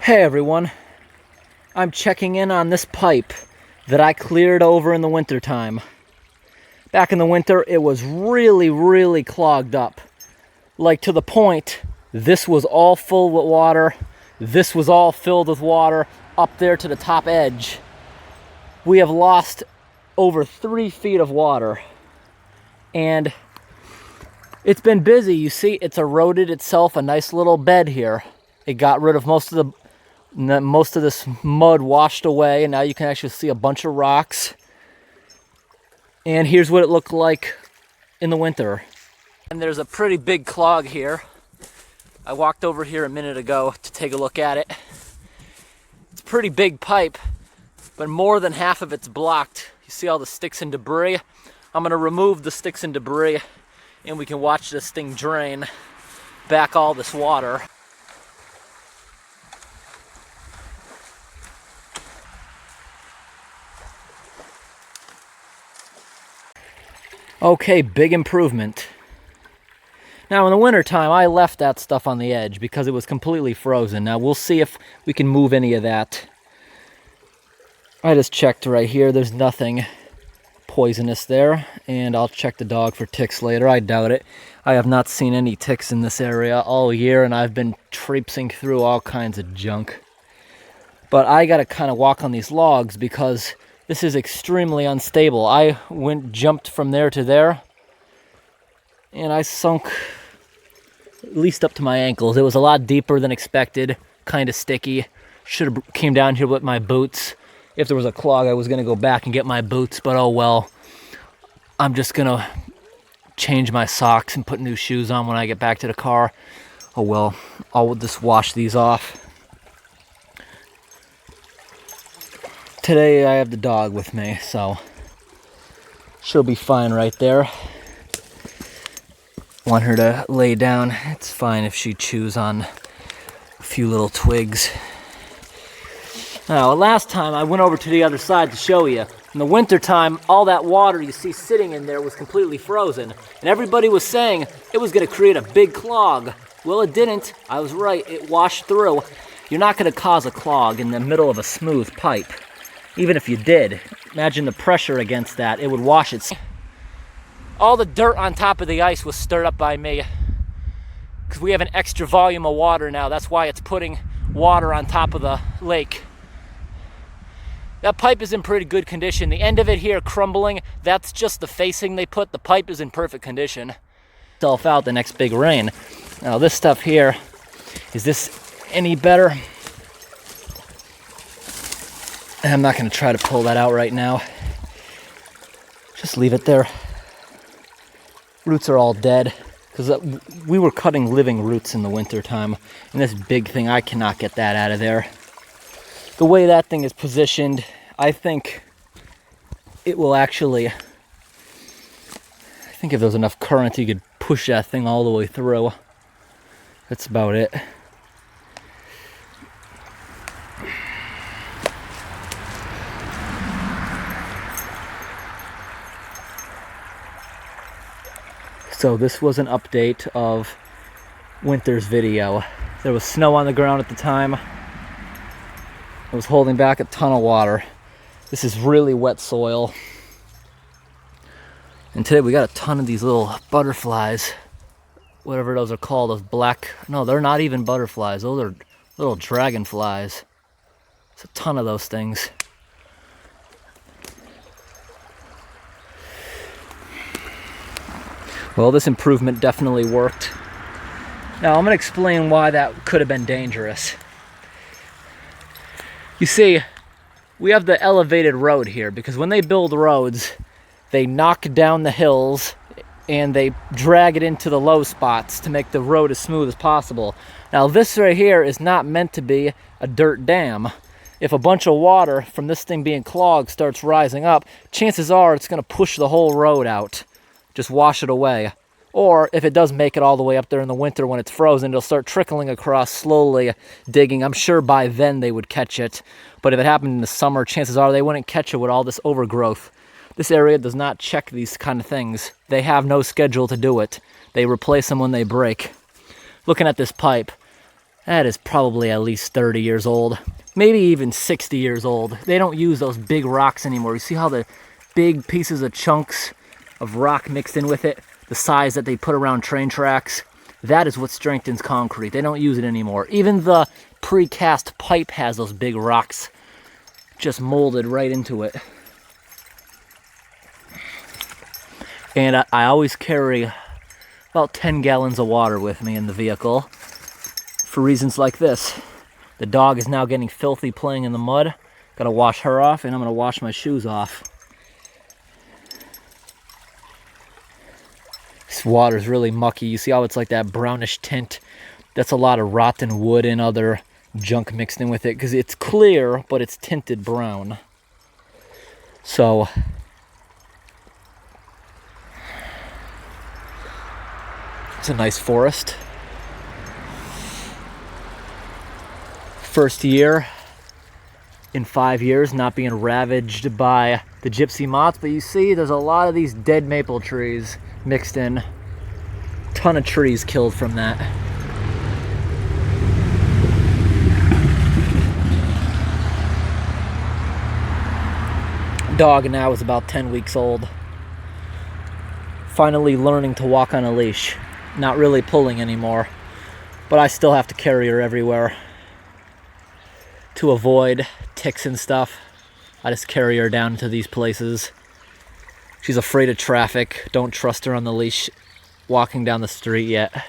Hey everyone, I'm checking in on this pipe that I cleared over in the wintertime. Back in the winter, it was really clogged up. Like to the point, this was all full with water, this was all filled with water, up there to the top edge. We have lost over 3 feet of water. And it's been busy. You see, it's eroded itself a nice little bed here. It got rid of most of this mud washed away, and now you can actually see a bunch of rocks. And here's what it looked like in the winter. And there's a pretty big clog here. I walked over here a minute ago to take a look at it. It's a pretty big pipe, but more than half of it's blocked. You see all the sticks and debris? I'm gonna remove the sticks and debris, and we can watch this thing drain back all this water. Okay, big improvement. Now in the wintertime, I left that stuff on the edge because it was completely frozen. Now we'll see if we can move any of that. I just checked right here, there's nothing poisonous there, and I'll check the dog for ticks later. I doubt it. I have not seen any ticks in this area all year, and I've been traipsing through all kinds of junk. But I gotta kind of walk on these logs because this is extremely unstable. I jumped from there to there, and I sunk at least up to my ankles. It was a lot deeper than expected, kind of sticky. Should have came down here with my boots. If there was a clog, I was gonna go back and get my boots, but oh well. I'm just gonna change my socks and put new shoes on when I get back to the car. Oh well, I'll just wash these off. Today I have the dog with me, so she'll be fine right there. Want her to lay down. It's fine if she chews on a few little twigs. Now, last time I went over to the other side to show you. In the wintertime, all that water you see sitting in there was completely frozen. And everybody was saying it was gonna create a big clog. Well, it didn't. I was right, it washed through. You're not gonna cause a clog in the middle of a smooth pipe. Even if you did, imagine the pressure against that, it would wash it. All the dirt on top of the ice was stirred up by me because we have an extra volume of water now. That's why it's putting water on top of the lake. That pipe is in pretty good condition. The end of it here crumbling, that's just the facing they put. The pipe is in perfect condition. Itself out the next big rain. Now this stuff here, is this any better? I'm not going to try to pull that out right now. Just leave it there. Roots are all dead because we were cutting living roots in the winter time, and this big thing, I cannot get that out of there. The way that thing is positioned, I think it will actually, I think if there's enough current, you could push that thing all the way through. That's about it. So this was an update of winter's video. There was snow on the ground at the time. It was holding back a ton of water. This is really wet soil. And today we got a ton of these little butterflies. Whatever those are called, those black, no, they're not even butterflies. Those are little dragonflies. There's a ton of those things. Well, this improvement definitely worked. Now, I'm going to explain why that could have been dangerous. You see, we have the elevated road here because when they build roads, they knock down the hills and they drag it into the low spots to make the road as smooth as possible. Now, this right here is not meant to be a dirt dam. If a bunch of water from this thing being clogged starts rising up, chances are it's going to push the whole road out. Just wash it away. Or if it does make it all the way up there in the winter when it's frozen, it'll start trickling across slowly, digging. I'm sure by then they would catch it. But if it happened in the summer, chances are they wouldn't catch it with all this overgrowth. This area does not check these kind of things. They have no schedule to do it. They replace them when they break. Looking at this pipe, That is probably at least 30 years old, maybe even 60 years old. They don't use those big rocks anymore. You see how the big pieces of chunks of rock mixed in with it, the size that they put around train tracks? That is what strengthens concrete. They don't use it anymore. Even the precast pipe has those big rocks just molded right into it. And I always carry about 10 gallons of water with me in the vehicle for reasons like this. The dog is now getting filthy playing in the mud. Gotta wash her off, and I'm gonna wash my shoes off. This water's really mucky. You see how it's like that brownish tint? That's a lot of rotten wood and other junk mixed in with it, because it's clear, but it's tinted brown. So it's a nice forest. First year in 5 years not being ravaged by the gypsy moths, but you see there's a lot of these dead maple trees mixed in. Ton of trees killed from that. Dog now is about 10 weeks old. Finally learning to walk on a leash. Not really pulling anymore, but I still have to carry her everywhere to avoid ticks and stuff. I just carry her down to these places. She's afraid of traffic. Don't trust her on the leash walking down the street yet.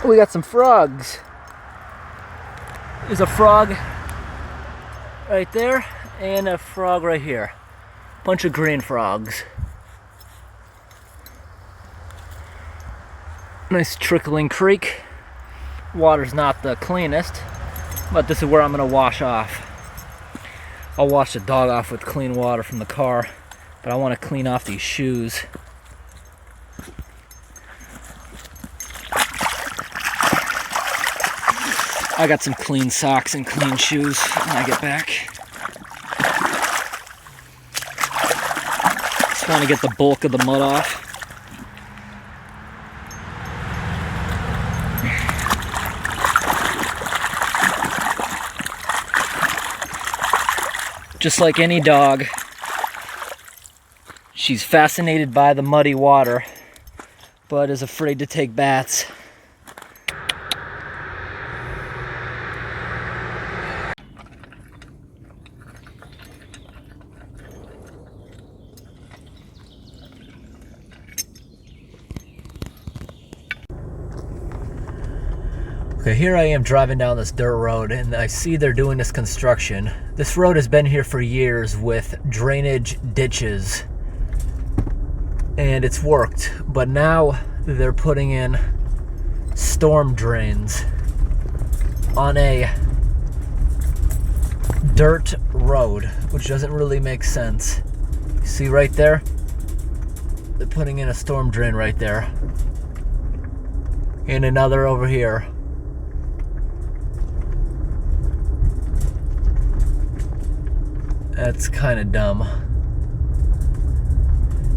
We got some frogs. There's a frog right there and a frog right here. Bunch of green frogs. Nice trickling creek. Water's not the cleanest, but this is where I'm gonna wash off. I'll wash the dog off with clean water from the car, but I want to clean off these shoes. I got some clean socks and clean shoes when I get back. Just want to get the bulk of the mud off. Just like any dog, she's fascinated by the muddy water, but is afraid to take baths. Okay, here I am driving down this dirt road, and I see they're doing this construction. This road has been here for years with drainage ditches, and it's worked, but now they're putting in storm drains on a dirt road, which doesn't really make sense. You see right there? They're putting in a storm drain right there. And another over here. That's kind of dumb.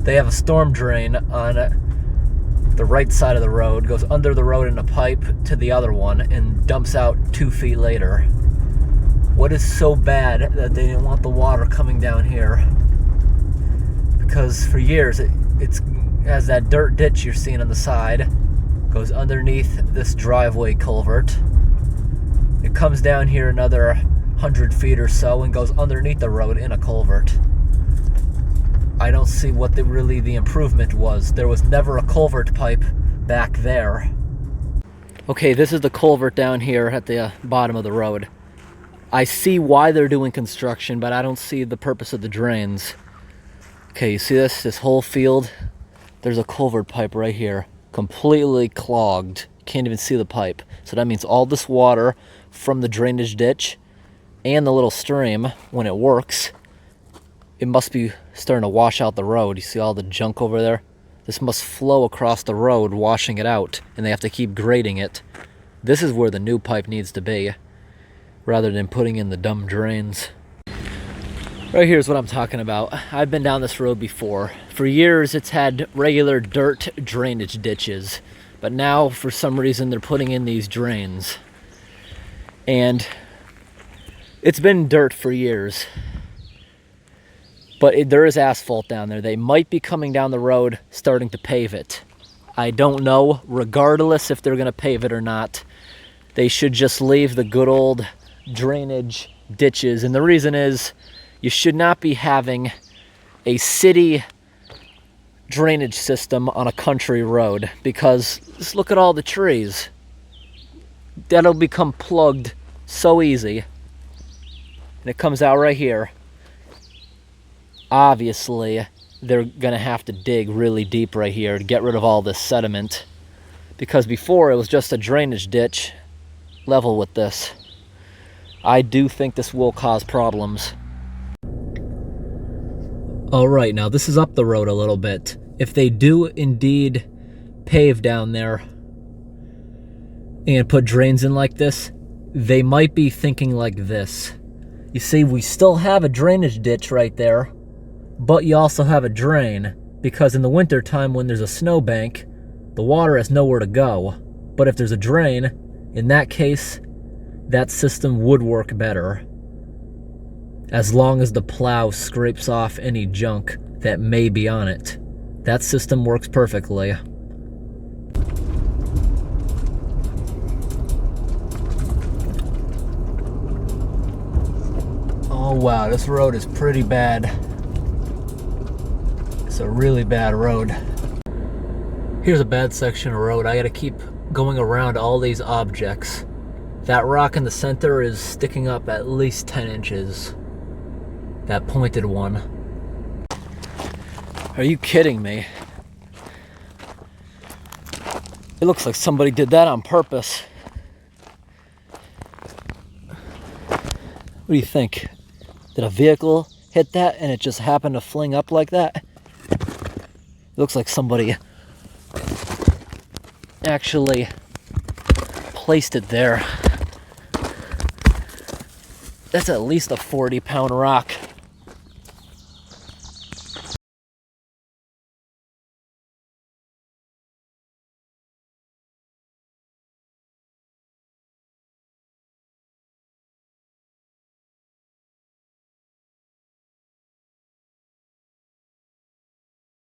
They have a storm drain on the right side of the road, goes under the road in a pipe to the other one, and dumps out 2 feet later. What is so bad that they didn't want the water coming down here? Because for years, it has that dirt ditch you're seeing on the side, goes underneath this driveway culvert. It comes down here another 100 feet or so and goes underneath the road in a culvert. I don't see what really the improvement was. There was never a culvert pipe back there. Okay, this is the culvert down here at the bottom of the road. I see why they're doing construction, but I don't see the purpose of the drains. Okay, you see this whole field? There's a culvert pipe right here, completely clogged. Can't even see the pipe. So that means all this water from the drainage ditch and the little stream, when it works, it must be starting to wash out the road. You see all the junk over there? This must flow across the road, washing it out, and they have to keep grading it. This is where the new pipe needs to be, rather than putting in the dumb drains. Right here's what I'm talking about. I've been down this road before. For years, it's had regular dirt drainage ditches, but now, for some reason, they're putting in these drains. And it's been dirt for years. But there is asphalt down there. They might be coming down the road, starting to pave it. I don't know. Regardless if they're going to pave it or not, they should just leave the good old drainage ditches. And the reason is, you should not be having a city drainage system on a country road, because just look at all the trees. That'll become plugged so easy. And it comes out right here. Obviously, they're going to have to dig really deep right here to get rid of all this sediment, because before it was just a drainage ditch level with this. I do think this will cause problems. All right, now this is up the road a little bit. If they do indeed pave down there and put drains in like this, they might be thinking like this. You see, we still have a drainage ditch right there, but you also have a drain, because in the winter time when there's a snowbank, the water has nowhere to go. But if there's a drain, in that case, that system would work better, as long as the plow scrapes off any junk that may be on it. That system works perfectly. Oh wow, this road is pretty bad. It's a really bad road. Here's a bad section of road. I gotta keep going around all these objects. That rock in the center is sticking up at least 10 inches. That pointed one. Are you kidding me? It looks like somebody did that on purpose. What do you think? Did a vehicle hit that and it just happened to fling up like that? It looks like somebody actually placed it there. That's at least a 40-pound rock.